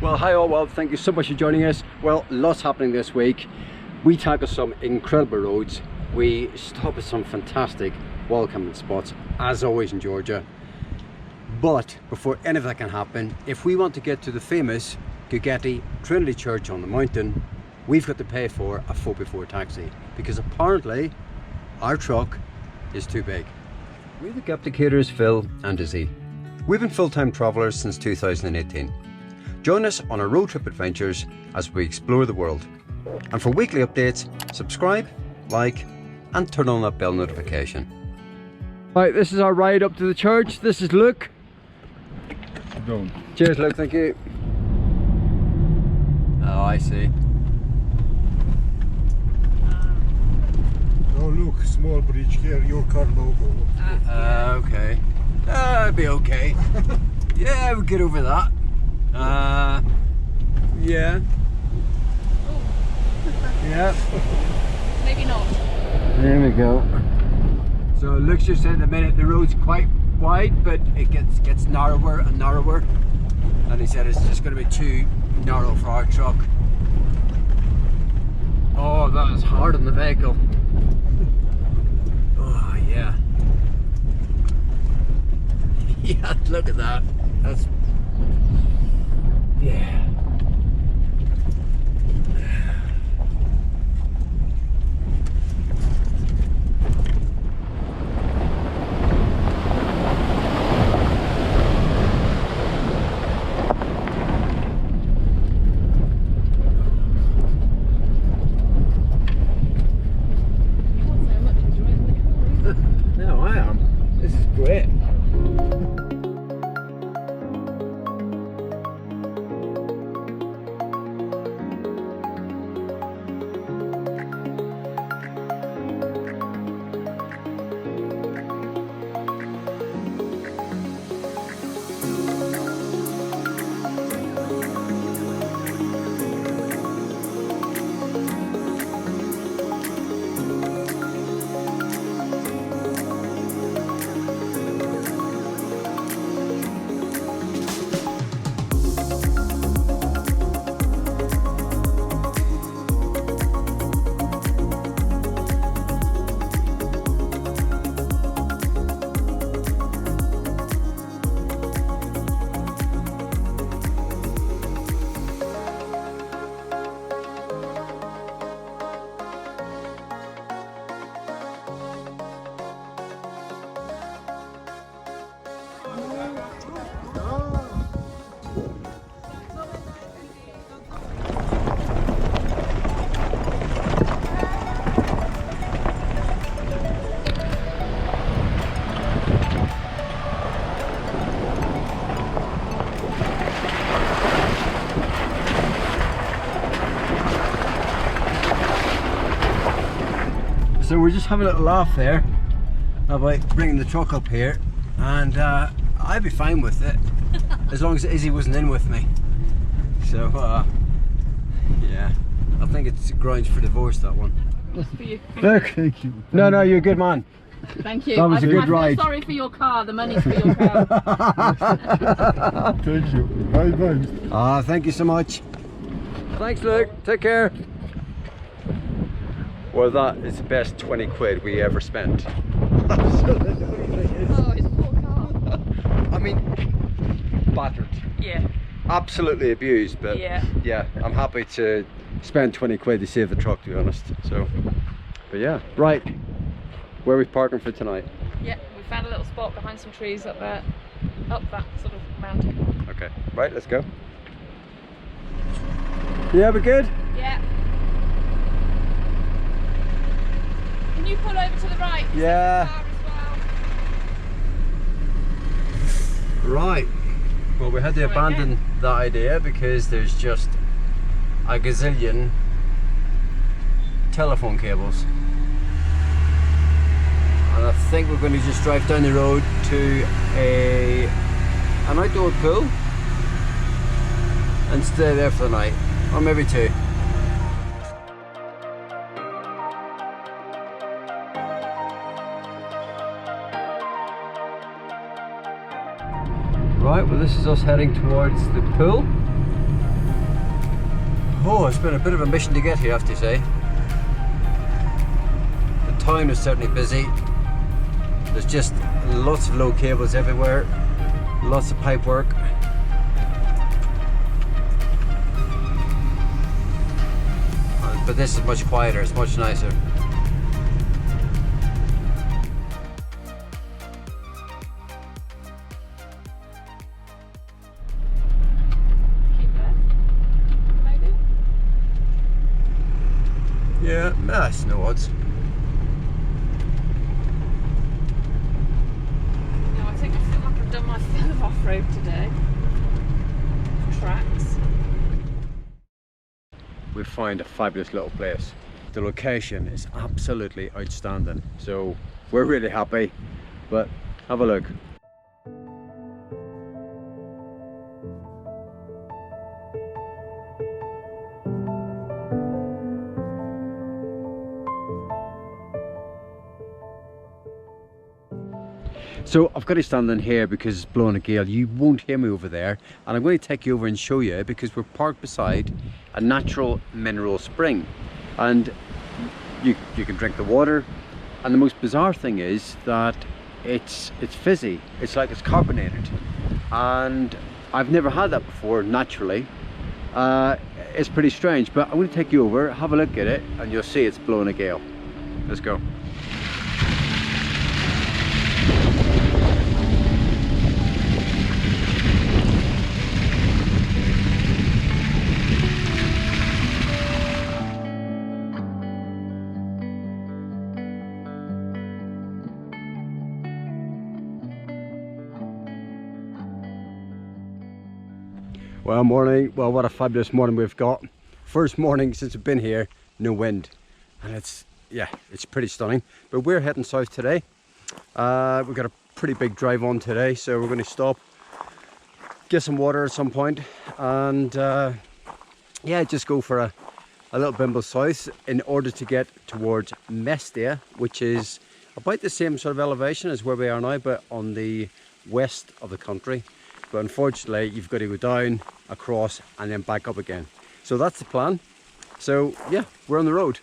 Well, hi all, well, thank you so much for joining us. Well, lots happening this week. We tackle some incredible roads. We stop at some fantastic wall camping spots, as always in Georgia. But before any of that can happen, if we want to get to the famous Gergeti Trinity Church on the mountain, we've got to pay for a 4x4 taxi, because apparently our truck is too big. We're the Gapticators, Phil and Izzy. We've been full-time travellers since 2018. Join us on our road trip adventures as we explore the world. And for weekly updates, subscribe, like, and turn on that bell notification. Right, this is our ride up to the church. This is Luke. Don't. Cheers, Luke, thank you. Oh, I see. Oh look, small bridge here, your car logo. Okay. It'll be okay. Yeah, we'll get over that. Yeah. Yeah. Maybe not. There we go. So Luke's just said at the minute the road's quite wide, but it gets narrower and narrower. And he said it's just going to be too narrow for our truck. Oh, that is hard on the vehicle. Oh, yeah. Yeah, look at that. That's... yeah. No, I am. This is great. So we're just having a little laugh there about bringing the truck up here, and I'd be fine with it as long as Izzy wasn't in with me. So yeah, I think it's grounds for divorce, that one. Just for you. Look, thank you. No, you're a good man. Thank you. That was a good I feel ride. sorry for your car. The money's for your car. Thank you. Bye bye. Thank you so much. Thanks, Luke. Take care. Well, that is the best 20 quid we ever spent. Oh, it's a poor car. I mean, battered. Yeah. Absolutely abused, but yeah, I'm happy to spend 20 quid to save the truck, to be honest. So, but yeah, right. Where are we parking for tonight? Yeah, we found a little spot behind some trees up there, up that sort of mountain. Okay, right, let's go. Yeah, we're good? Yeah. Can you pull over to the right? Yeah. Car as well? Right. Well, we had to abandon that idea because there's just a gazillion telephone cables. And I think we're going to just drive down the road to an outdoor pool and stay there for the night, or maybe two. Right, well, this is us heading towards the pool. Oh, it's been a bit of a mission to get here, I have to say. The town is certainly busy. There's just lots of low cables everywhere, lots of pipe work. But this is much quieter, it's much nicer. Yeah, that's no odds. No, I think I feel like I've done my fill of off-road today. Tracks. We've found a fabulous little place. The location is absolutely outstanding, so we're really happy. But have a look. So I've got to stand in here because it's blowing a gale. You won't hear me over there, and I'm going to take you over and show you because we're parked beside a natural mineral spring, and you can drink the water. And the most bizarre thing is that it's fizzy. It's like it's carbonated, and I've never had that before naturally. It's pretty strange, but I'm going to take you over, have a look at it, and you'll see it's blowing a gale. Let's go. Well, morning. Well, what a fabulous morning we've got. First morning since we've been here, no wind, and it's pretty stunning. But we're heading south today. We've got a pretty big drive on today, so we're going to stop, get some water at some point, and yeah, just go for a little bimble south in order to get towards Mestia, which is about the same sort of elevation as where we are now, but on the west of the country. But unfortunately you've got to go down, across, and then back up again. So that's the plan. So yeah, we're on the road.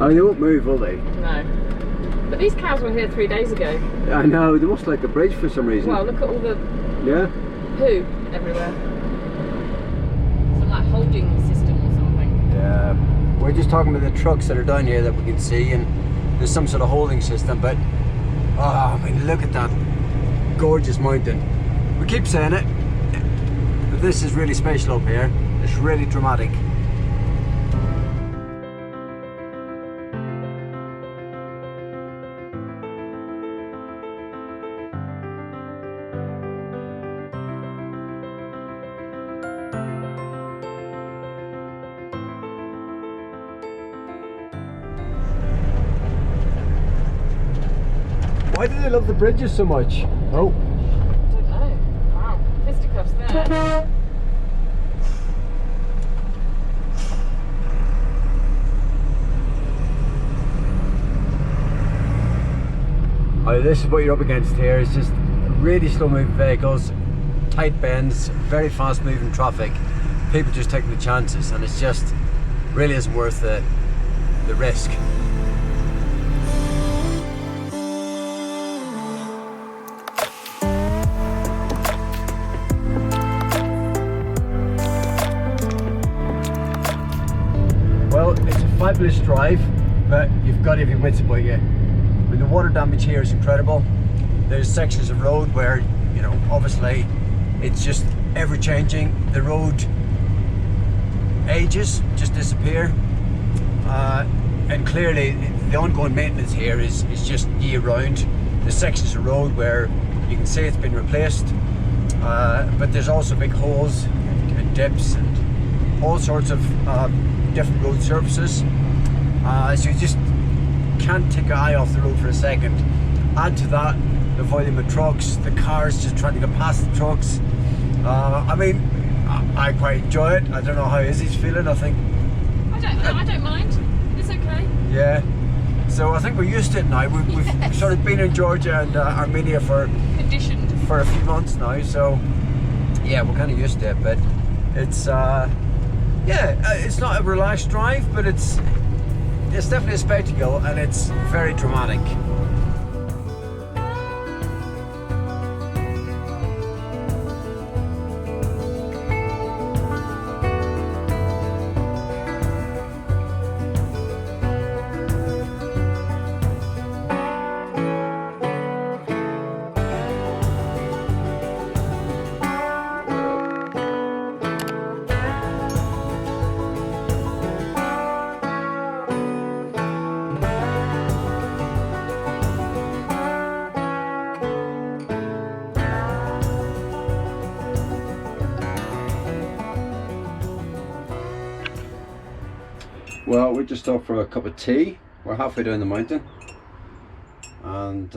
I mean, they won't move, will they? No. But these cows were here 3 days ago. I know, they must like a bridge for some reason. Well, look at all the poo everywhere. Some like holding system or something. Yeah, we're just talking about the trucks that are down here that we can see, and there's some sort of holding system, but oh, I mean, look at that gorgeous mountain. We keep saying it, but this is really special up here. It's really dramatic. Why do they love the bridges so much? Oh. I don't know. Wow. Fisticuffs there. Oh, this is what you're up against here. It's just really slow moving vehicles, tight bends, very fast moving traffic. People just taking the chances, and it's just really isn't worth the risk. Well, it's a fabulous drive, but you've got to have your wits about you. I mean, the water damage here is incredible. There's sections of road where, you know, obviously it's just ever changing. The road ages, just disappear. And clearly the ongoing maintenance here is just year round. There's sections of road where you can see it's been replaced, but there's also big holes and dips and all sorts of different road surfaces. So you just can't take your eye off the road for a second. Add to that the volume of trucks, the cars just trying to get past the trucks. I mean, I quite enjoy it. I don't know how Izzy's feeling. I think I don't mind. It's okay. yeah. So I think we're used to it now. We've sort of been in Georgia and Armenia Conditioned for a few months now. So yeah, we're kind of used to it. But it's it's not a relaxed drive, but it's definitely a spectacle, and it's very dramatic. Well, we just stopped for a cup of tea. We're halfway down the mountain, and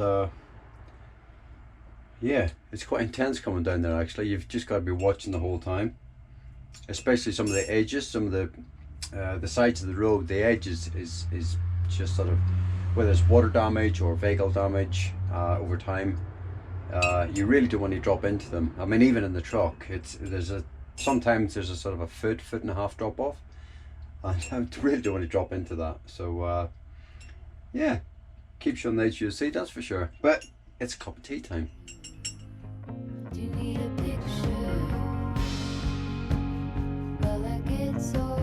yeah, it's quite intense coming down there actually. You've just got to be watching the whole time, especially some of the edges, some of the sides of the road. The edges is just sort of, whether it's water damage or vehicle damage over time, you really don't want to drop into them. I mean, even in the truck, sometimes there's a sort of a foot and a half drop off. I really don't want to drop into that. So yeah, keeps you on the edge of your seat, that's for sure. But it's a cup of tea time. Do you need a picture? Well, I get so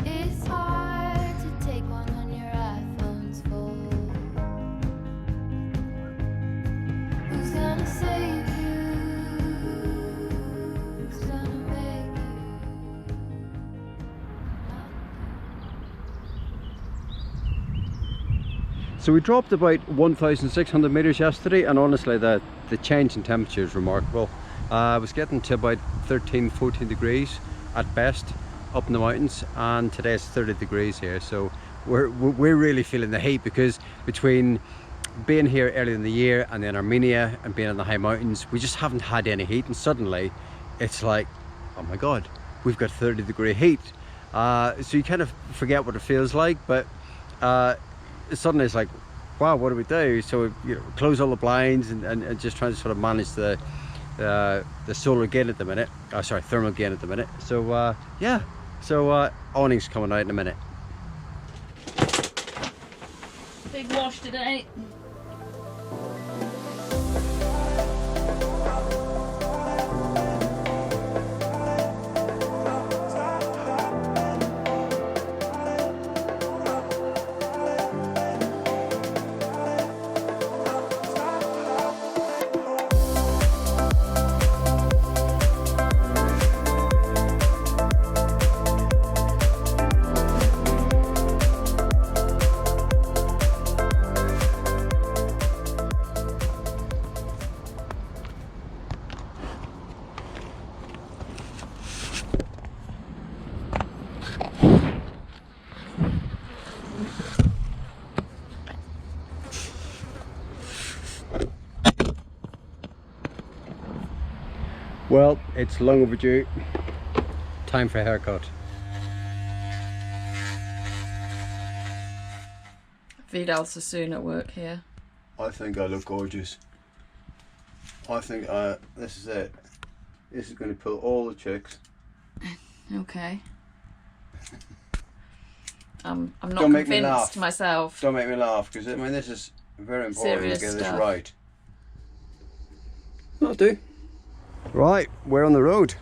it's hard to take one when your iPhone's full. Who's gonna save you? Who's gonna make you? So we dropped about 1,600 meters yesterday, and honestly the change in temperature is remarkable. I was getting to about 13-14 degrees at best up in the mountains, and today it's 30 degrees here. So we're really feeling the heat, because between being here earlier in the year and then Armenia and being in the high mountains, we just haven't had any heat, and suddenly it's like, oh my god, we've got 30-degree heat. So you kind of forget what it feels like, but suddenly it's like, wow, what do we do? So we close all the blinds and just trying to sort of manage the solar gain at the minute. Sorry, thermal gain at the minute. So yeah, so awning's coming out in a minute. big wash today. Well, it's long overdue. Time for a haircut. Vidal Sassoon at work here. I think I look gorgeous. I think this is it. This is going to pull all the chicks. Okay. I'm not Don't make me convinced laugh. myself. Don't make me laugh, because I mean this is very important Serious to get stuff. this right. That'll do. Right, we're on the road.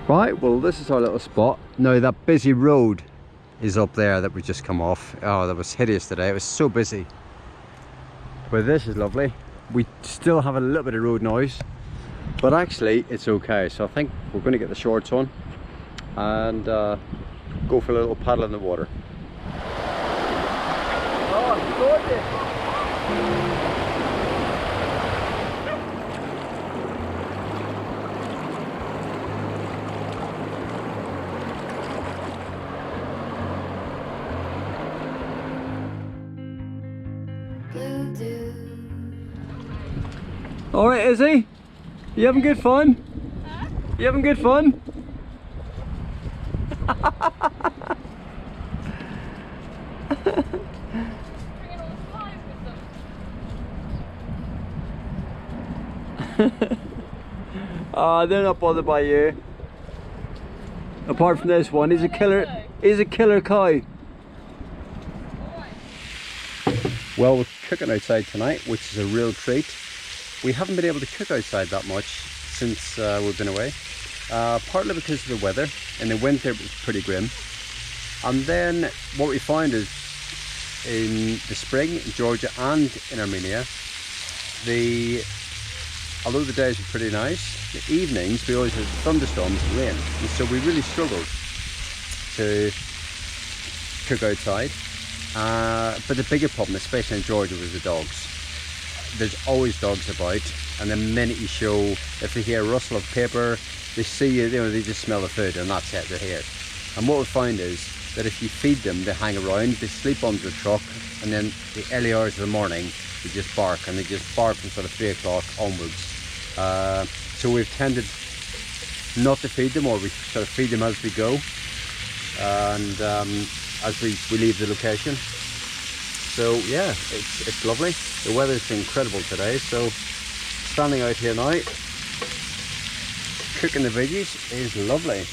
Right, well this is our little spot. Now that busy road is up there that we just come off. Oh, that was hideous today, it was so busy. But this is lovely. We still have a little bit of road noise, but actually it's okay. So I think we're going to get the shorts on and go for a little paddle in the water. Oh, gorgeous! you do. All right, Izzy, you having good fun? You having good fun? They're not bothered by you. Apart from this one, he's a killer. He's a killer cow. Well, we're cooking outside tonight, which is a real treat. We haven't been able to cook outside that much since we've been away. Partly because of the weather. In the winter it was pretty grim. And then what we found is in the spring in Georgia and in Armenia, although the days were pretty nice, the evenings we always had thunderstorms and rain, and so we really struggled to cook outside. But the bigger problem, especially in Georgia, was the dogs. There's always dogs about, and the minute you show, if they hear a rustle of paper, they see you, they just smell the food, and that's it, they're here. And what we find is that if you feed them, they hang around, they sleep under the truck, and then the early hours of the morning, they just bark, and they just bark from sort of 3 o'clock onwards. So we've tended not to feed them, or we sort of feed them as we go, and as we leave the location. So yeah, it's lovely. The weather's incredible today, so standing out here now, cooking the veggies is lovely.